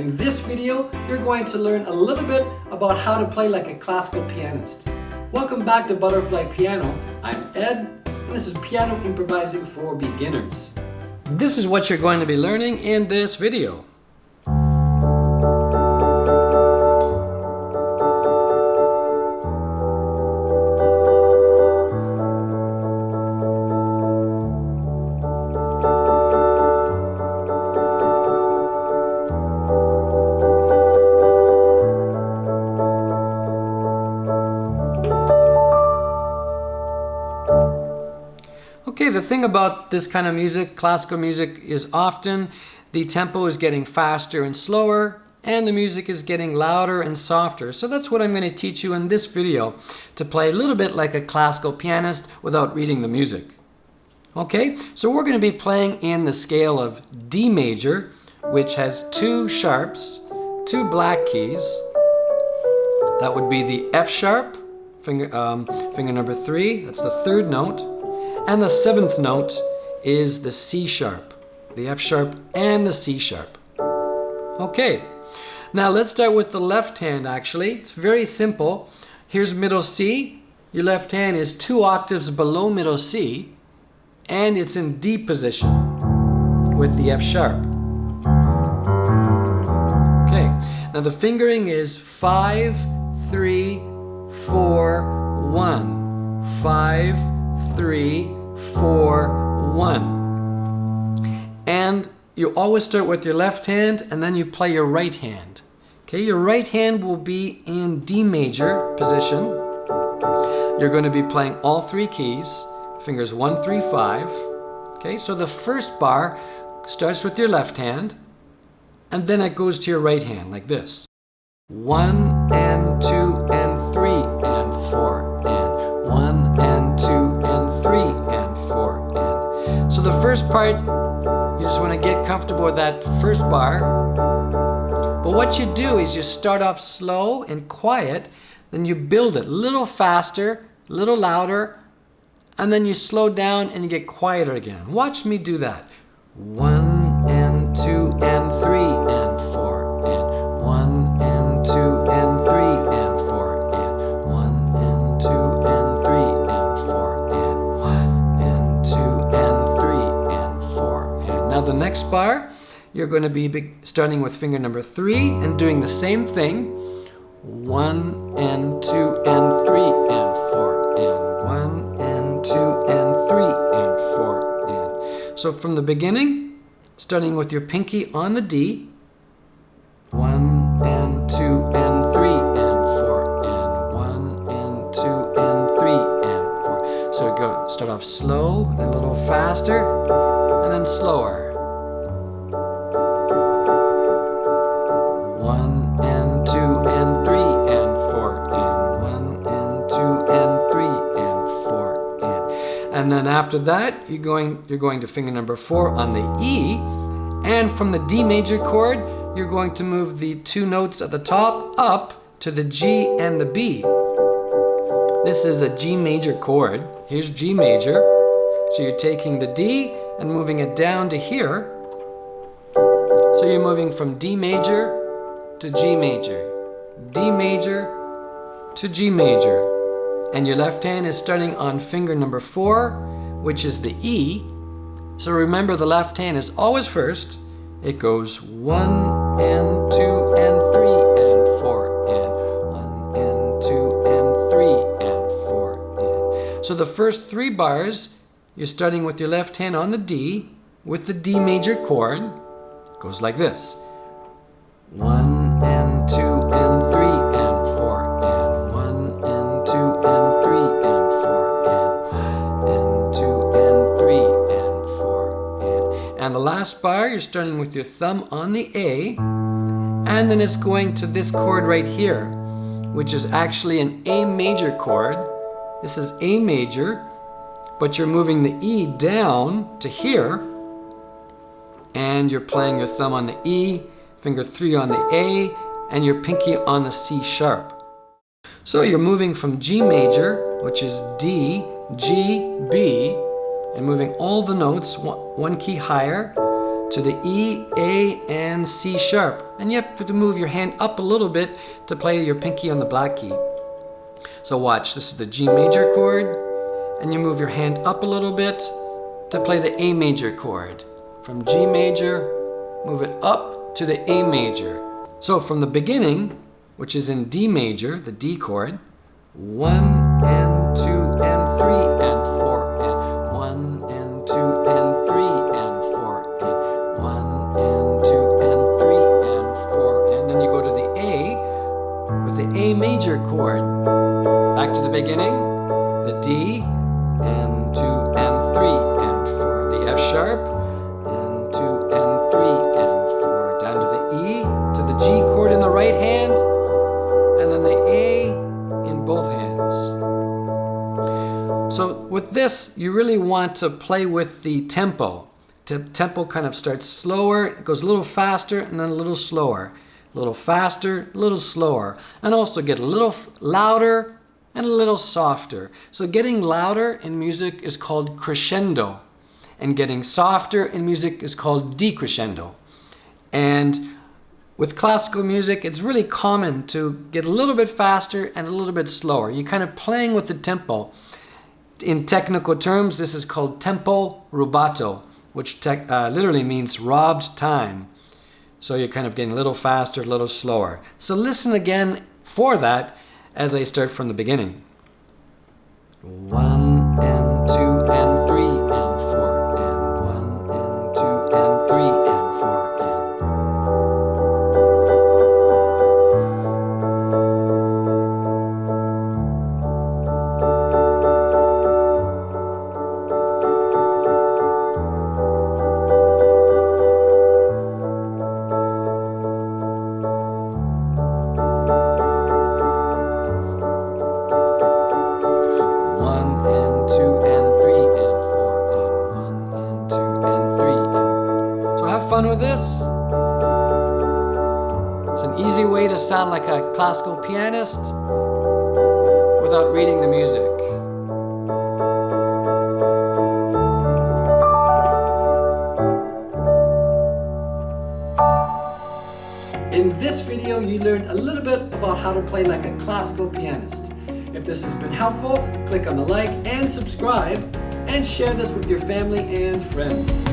In this video, you're going to learn a little bit about how to play like a classical pianist. Welcome back to Butterfly Piano. I'm Ed, and this is Piano Improvising for Beginners. This is what you're going to be learning in this video. Okay, the thing about this kind of music, classical music, is often the tempo is getting faster and slower, and the music is getting louder and softer. So that's what I'm going to teach you in this video, to play a little bit like a classical pianist without reading the music. Okay, so we're going to be playing in the scale of D major, which has two sharps, two black keys. That would be the F sharp, finger number 3, that's the third note. And the 7th note is the C sharp, the F sharp and the C sharp. Okay, now let's start with the left hand actually. It's very simple. Here's middle C. Your left hand is 2 octaves below middle C, and it's in D position with the F sharp. Okay, now the fingering is 5, 3, 4, 1. 5, 3, 4, 1. And you always start with your left hand and then you play your right hand. Okay, your right hand will be in D major position. You're going to be playing all 3 keys, fingers 1, 3, 5. Okay, so the first bar starts with your left hand and then it goes to your right hand like this. 1 and 2 and 3 and 4 and 1 and 2 and 3 and 4 and. So the first part, you just want to get comfortable with that first bar. But what you do is you start off slow and quiet, then you build it a little faster, a little louder, and then you slow down and you get quieter again. Watch me do that. 1 and 2 and 3 and 4 and 1 and 2 and 3 and 4 and 1 and 2 and 3 and 4 and 1 and 2 and 3 and 4 and. Now the next bar, you're going to be starting with finger number 3 and doing the same thing. 1 and 2 and 3 and 4 and 1 and 2 and 3 and 4 and. So from the beginning, starting with your pinky on the D, 1 and 2 and 3 and 4 and 1 and 2 and 3 and 4. So start off slow, then a little faster, and then slower. 1 and 2 and 3 and 4 and 1 and 2 and 3 and 4 and then after that you're going to finger number 4 on the E, and from the D major chord you're going to move the 2 notes at the top up to the G and the B. This is a G major chord. Here's G major. So you're taking the D and moving it down to here. So you're moving from D major to G major, D major to G major. And your left hand is starting on finger number 4, which is the E. So remember, the left hand is always first. It goes 1 and 2 and 3 and 4 and 1 and 2 and 3 and 4 and. So the first 3 bars, you're starting with your left hand on the D with the D major chord. It goes like this. 1 and 2 and 3 and 4 and 1 and 2 and 3 and 4 and 1 and 2 and 3 and 4 and the last bar you're starting with your thumb on the A, and then it's going to this chord right here, which is actually an A major chord. This is A major, but you're moving the E down to here, and you're playing your thumb on the E, finger 3 on the A, and your pinky on the C sharp. So you're moving from G major, which is D, G, B, and moving all the notes one key higher to the E, A, and C sharp. And you have to move your hand up a little bit to play your pinky on the black key. So watch, this is the G major chord, and you move your hand up a little bit to play the A major chord. From G major, move it up to the A major. So from the beginning, which is in D major, the D chord, 1 and 2 and 3 and 4 and 1 and 2 and 3 and 4 and 1 and 2 and 3 and 4, and then you go to the A with the A major chord. Back to the beginning, the D and 2 and 3 and 4, the F sharp and 2 and 3 and 4, down to the E, to the G chord in the right hand, and then the A in both hands. So with this, you really want to play with the tempo. Tempo kind of starts slower, it goes a little faster, and then a little slower. A little faster, a little slower. And also get a little louder and a little softer. So getting louder in music is called crescendo. And getting softer in music is called decrescendo. And with classical music, it's really common to get a little bit faster and a little bit slower. You're kind of playing with the tempo. In technical terms, this is called tempo rubato, which literally means robbed time. So you're kind of getting a little faster, a little slower. So listen again for that as I start from the beginning. 1 and 2 and 3 and 4 and 1 and 2 and 3 and 4 and fun with this. It's an easy way to sound like a classical pianist without reading the music. In this video, you learned a little bit about how to play like a classical pianist. If this has been helpful, click on the like and subscribe, and share this with your family and friends.